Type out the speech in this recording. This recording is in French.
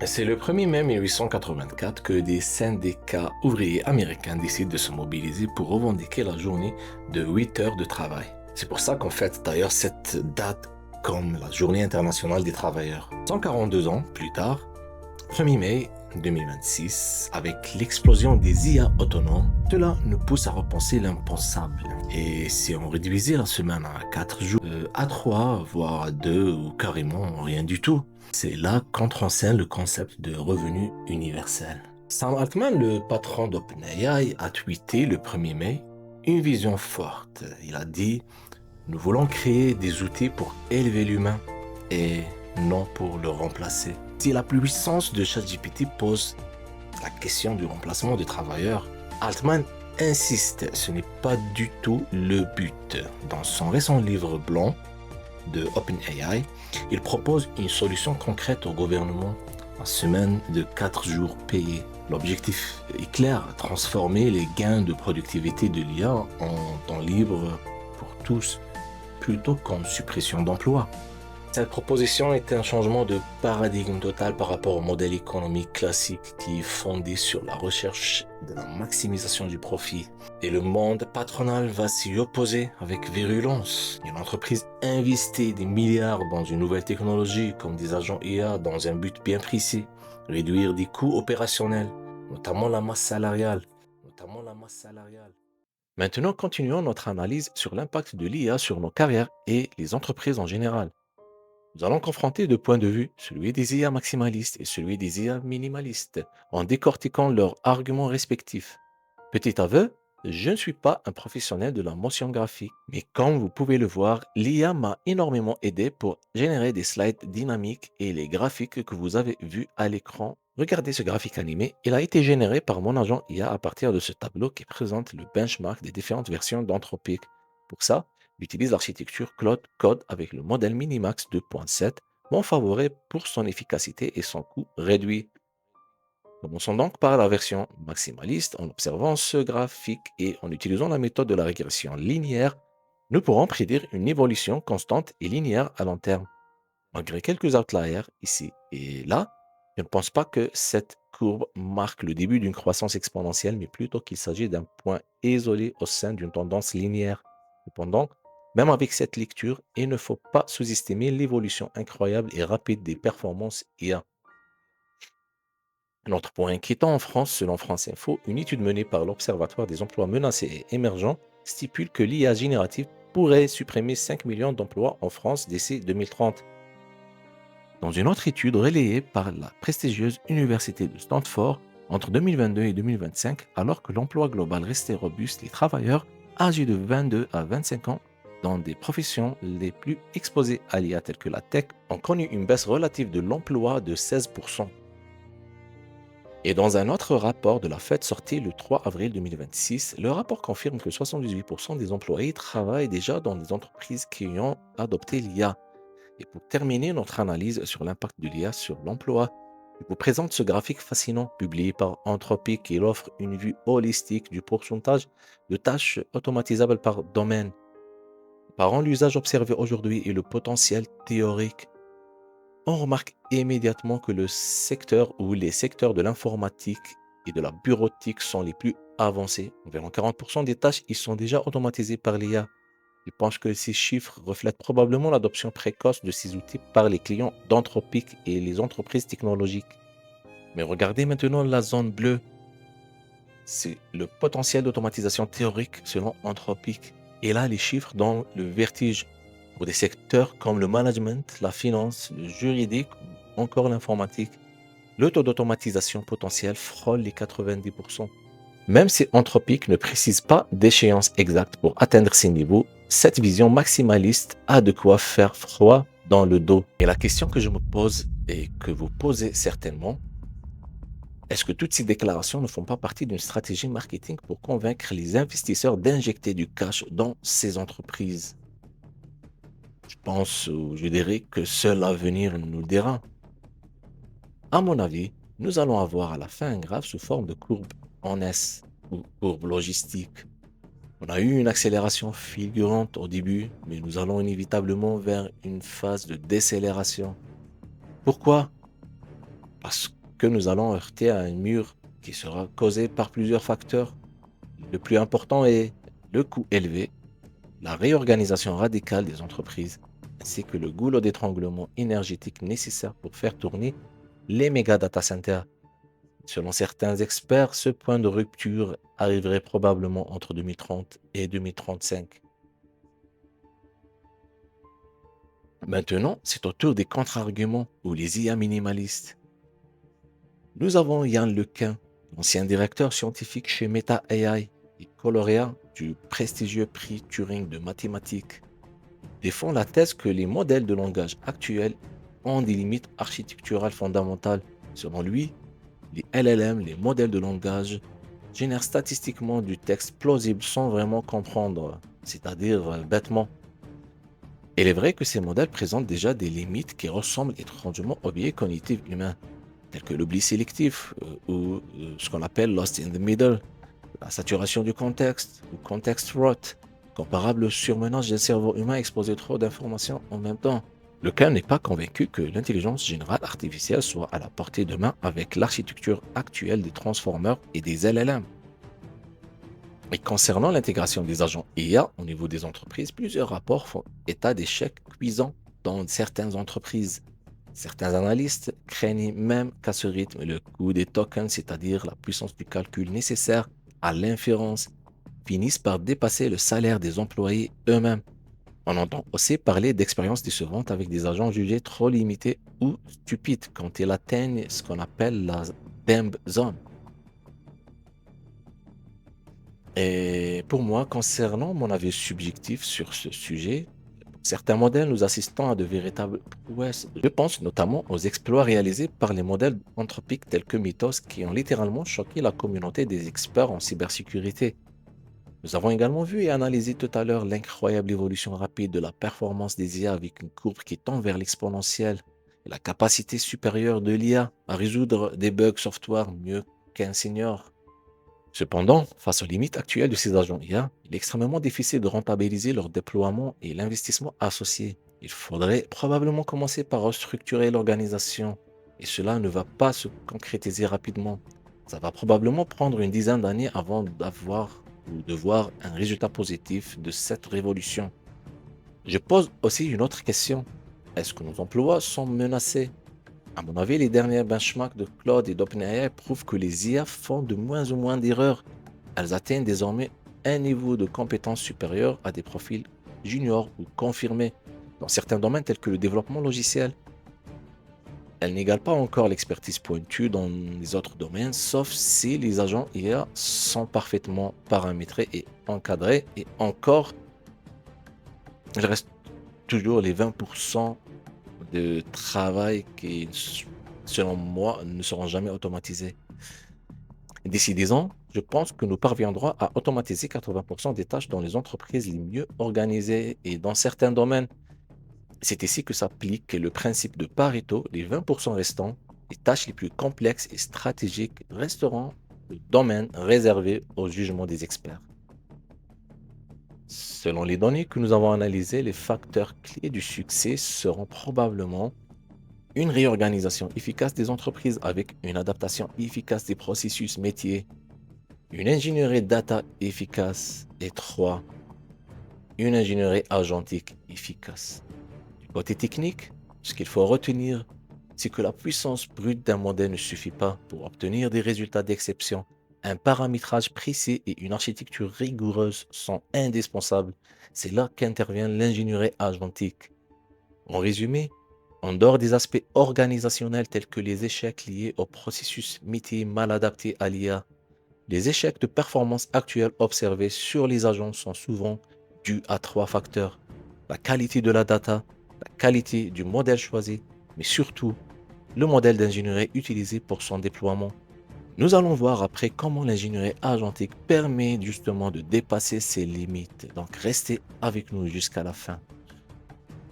C'est le 1er mai 1884 que des syndicats ouvriers américains décident de se mobiliser pour revendiquer la journée de 8 heures de travail. C'est pour ça qu'on fête d'ailleurs cette date comme la Journée internationale des travailleurs. 142 ans plus tard, 1er mai 2026, avec l'explosion des IA autonomes, cela nous pousse à repenser l'impensable. Et si on réduisait la semaine à 4 jours, à 3, voire à 2 ou carrément rien du tout, c'est là qu'entre en scène le concept de revenu universel. Sam Altman, le patron d'OpenAI, a tweeté le 1er mai une vision forte. Il a dit: nous voulons créer des outils pour élever l'humain et non pour le remplacer. Si la puissance de ChatGPT pose la question du remplacement des travailleurs, Altman insiste, ce n'est pas du tout le but. Dans son récent livre blanc de OpenAI, il propose une solution concrète au gouvernement, la semaine de 4 jours payés. L'objectif est clair, transformer les gains de productivité de l'IA en temps libre pour tous, plutôt qu'en suppression d'emplois. Cette proposition est un changement de paradigme total par rapport au modèle économique classique qui est fondé sur la recherche de la maximisation du profit. Et le monde patronal va s'y opposer avec virulence. Une entreprise investit des milliards dans une nouvelle technologie comme des agents IA dans un but bien précis, réduire des coûts opérationnels, notamment la masse salariale. Maintenant, continuons notre analyse sur l'impact de l'IA sur nos carrières et les entreprises en général. Nous allons confronter deux points de vue, celui des IA maximalistes et celui des IA minimalistes, en décortiquant leurs arguments respectifs. Petit aveu, je ne suis pas un professionnel de la motion graphique, mais comme vous pouvez le voir, l'IA m'a énormément aidé pour générer des slides dynamiques et les graphiques que vous avez vus à l'écran. Regardez ce graphique animé, il a été généré par mon agent IA à partir de ce tableau qui présente le benchmark des différentes versions d'Anthropic. Pour ça, j'utilise l'architecture Cloud Code avec le modèle Minimax 2.7, mon favori pour son efficacité et son coût réduit. Commençons donc par la version maximaliste. En observant ce graphique et en utilisant la méthode de la régression linéaire, nous pourrons prédire une évolution constante et linéaire à long terme. Malgré quelques outliers ici et là, je ne pense pas que cette courbe marque le début d'une croissance exponentielle, mais plutôt qu'il s'agit d'un point isolé au sein d'une tendance linéaire. Cependant, même avec cette lecture, il ne faut pas sous-estimer l'évolution incroyable et rapide des performances IA. Un autre point inquiétant en France, selon France Info, une étude menée par l'Observatoire des emplois menacés et émergents stipule que l'IA générative pourrait supprimer 5 millions d'emplois en France d'ici 2030. Dans une autre étude relayée par la prestigieuse Université de Stanford, entre 2022 et 2025, alors que l'emploi global restait robuste, les travailleurs âgés de 22 à 25 ans dans des professions les plus exposées à l'IA telles que la tech ont connu une baisse relative de l'emploi de 16%. Et dans un autre rapport de la Fed sorti le 3 avril 2026, le rapport confirme que 78% des employés travaillent déjà dans des entreprises qui ont adopté l'IA. Et pour terminer notre analyse sur l'impact de l'IA sur l'emploi, je vous présente ce graphique fascinant publié par Anthropic qui offre une vue holistique du pourcentage de tâches automatisables par domaine. Comparant l'usage observé aujourd'hui et le potentiel théorique, on remarque immédiatement que le secteur ou les secteurs de l'informatique et de la bureautique sont les plus avancés. Environ 40% des tâches y sont déjà automatisées par l'IA. Je pense que ces chiffres reflètent probablement l'adoption précoce de ces outils par les clients d'Anthropic et les entreprises technologiques. Mais regardez maintenant la zone bleue. C'est le potentiel d'automatisation théorique selon Anthropic. Et là, les chiffres donnent le vertige pour des secteurs comme le management, la finance, le juridique ou encore l'informatique. Le taux d'automatisation potentiel frôle les 90%. Même si Anthropic ne précise pas d'échéance exacte pour atteindre ces niveaux, cette vision maximaliste a de quoi faire froid dans le dos. Et la question que je me pose et que vous posez certainement, est-ce que toutes ces déclarations ne font pas partie d'une stratégie marketing pour convaincre les investisseurs d'injecter du cash dans ces entreprises? Je pense ou je dirais que seul l'avenir nous le dira. À mon avis, nous allons avoir à la fin un graphe sous forme de courbe en S ou courbe logistique. On a eu une accélération fulgurante au début, mais nous allons inévitablement vers une phase de décélération. Pourquoi? Parce que nous allons heurter à un mur qui sera causé par plusieurs facteurs. Le plus important est le coût élevé, la réorganisation radicale des entreprises, ainsi que le goulot d'étranglement énergétique nécessaire pour faire tourner les méga data centers. Selon certains experts, ce point de rupture arriverait probablement entre 2030 et 2035. Maintenant, c'est au tour des contre-arguments ou les IA minimalistes. Nous avons Yann Lequin, ancien directeur scientifique chez Meta AI et lauréat du prestigieux prix Turing de mathématiques, défend la thèse que les modèles de langage actuels ont des limites architecturales fondamentales. Selon lui, les LLM, les modèles de langage, génèrent statistiquement du texte plausible sans vraiment comprendre, c'est-à-dire bêtement. Il est vrai que ces modèles présentent déjà des limites qui ressemblent étrangement aux biais cognitifs humains, tels que l'oubli sélectif ou ce qu'on appelle lost in the middle, la saturation du contexte ou context rot, comparable au surmenage d'un cerveau humain exposé trop d'informations en même temps. Le cas n'est pas convaincu que l'intelligence générale artificielle soit à la portée de main avec l'architecture actuelle des transformers et des LLM. Et concernant l'intégration des agents IA au niveau des entreprises, plusieurs rapports font état d'échecs cuisants dans certaines entreprises. Certains analystes craignent même qu'à ce rythme, le coût des tokens, c'est-à-dire la puissance du calcul nécessaire à l'inférence, finisse par dépasser le salaire des employés eux-mêmes. On entend aussi parler d'expériences décevantes avec des agents jugés trop limités ou stupides quand ils atteignent ce qu'on appelle la DEMB zone. Et pour moi, concernant mon avis subjectif sur ce sujet, pour certains modèles, nous assistons à de véritables prouesses. Je pense notamment aux exploits réalisés par les modèles anthropiques tels que Mythos qui ont littéralement choqué la communauté des experts en cybersécurité. Nous avons également vu et analysé tout à l'heure l'incroyable évolution rapide de la performance des IA avec une courbe qui tend vers l'exponentielle et la capacité supérieure de l'IA à résoudre des bugs software mieux qu'un senior. Cependant, face aux limites actuelles de ces agents IA, il est extrêmement difficile de rentabiliser leur déploiement et l'investissement associé. Il faudrait probablement commencer par restructurer l'organisation et cela ne va pas se concrétiser rapidement. Ça va probablement prendre une dizaine d'années avant d'avoir ou de voir un résultat positif de cette révolution. Je pose aussi une autre question. Est-ce que nos emplois sont menacés? À mon avis, les derniers benchmarks de Claude et d'OpenAI prouvent que les IA font de moins en moins d'erreurs. Elles atteignent désormais un niveau de compétence supérieur à des profils juniors ou confirmés dans certains domaines tels que le développement logiciel. Elles n'égalent pas encore l'expertise pointue dans les autres domaines, sauf si les agents IA sont parfaitement paramétrés et encadrés. Et encore, il reste toujours les 20% de travail qui, selon moi, ne seront jamais automatisés. D'ici 10 ans, je pense que nous parviendrons à automatiser 80% des tâches dans les entreprises les mieux organisées et dans certains domaines. C'est ici que s'applique le principe de Pareto, les 20% restants, les tâches les plus complexes et stratégiques resteront le domaine réservé au jugement des experts. Selon les données que nous avons analysées, les facteurs clés du succès seront probablement une réorganisation efficace des entreprises avec une adaptation efficace des processus métiers, une ingénierie data efficace et 3, une ingénierie agentique efficace. Du côté technique, ce qu'il faut retenir, c'est que la puissance brute d'un modèle ne suffit pas pour obtenir des résultats d'exception. Un paramétrage précis et une architecture rigoureuse sont indispensables. C'est là qu'intervient l'ingénierie agentique. En résumé, en dehors des aspects organisationnels tels que les échecs liés au processus métier mal adapté à l'IA, les échecs de performance actuels observés sur les agents sont souvent dus à 3 facteurs. La qualité de la data, la qualité du modèle choisi, mais surtout le modèle d'ingénierie utilisé pour son déploiement. Nous allons voir après comment l'ingénierie agentique permet justement de dépasser ces limites. Donc restez avec nous jusqu'à la fin.